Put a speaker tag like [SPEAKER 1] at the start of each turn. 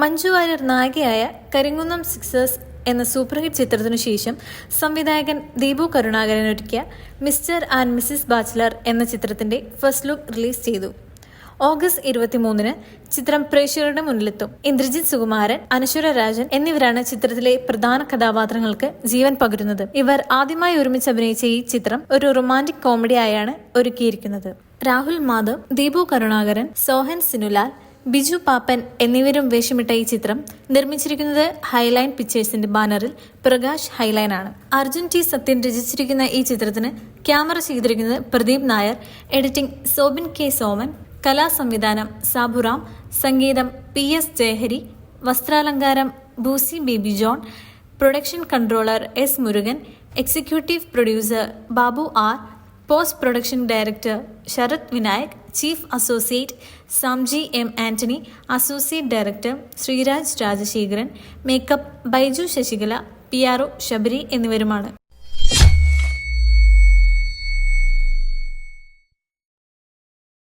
[SPEAKER 1] Manju Warrier നായികയായ Karimkunnam sixers എന്ന super hit ചിത്രത്തിനു ശേഷം സംവിധായകൻ ദീപു കരുണാകരൻ ഒരുക്കിയ മിസ്റ്റർ ആൻഡ് മിസ്സിസ് ബാച്ചിലർ എന്ന ചിത്രത്തിന്റെ ഫസ്റ്റ് ലുക്ക് റിലീസ് ചെയ്തു. ഓഗസ്റ്റ് 23-ന് ചിത്രം പ്രേക്ഷകരുടെ മുന്നിലെത്തും. ഇന്ദ്രജിത് സുകുമാരൻ, അനശ്വര രാജൻ എന്നിവരാണ് ചിത്രത്തിലെ പ്രധാന കഥാപാത്രങ്ങൾക്ക് ജീവൻ പകരുന്നത്. ഇവർ ആദ്യമായി ഒരുമിച്ച് അഭിനയിച്ച ഈ ചിത്രം ഒരു റൊമാന്റിക് കോമഡി ആയാണ് ഒരുക്കിയിരിക്കുന്നത്. രാഹുൽ മാധവ്, ദീപു കരുണാകരൻ, സോഹൻ സിനുലാൽ, ബിജു പാപ്പൻ എന്നിവരും വേഷമിട്ട ഈ ചിത്രം നിർമ്മിച്ചിരിക്കുന്നത് ഹൈലൈൻ പിക്ചേഴ്സിന്റെ ബാനറിൽ പ്രകാശ് ഹൈലൈൻ ആണ്. അർജുൻ ടി സത്യൻ രചിച്ചിരിക്കുന്ന ഈ ചിത്രത്തിന് ക്യാമറ ചെയ്തിരിക്കുന്നത് പ്രദീപ് നായർ, എഡിറ്റിംഗ് സോബിൻ കെ സോമൻ, കലാസംവിധാനം സാബുറാം, സംഗീതം PS ജയഹരി, വസ്ത്രാലങ്കാരം Boosy Baby John, production controller S Murugan, executive producer Babu R, post production director Sarath Vinayak, chief associate Samji M Antony, associate director Sreeraj Rajasekharan, makeup Baiju Sasikala, PRO Sabari എന്നിവരുമാണ്.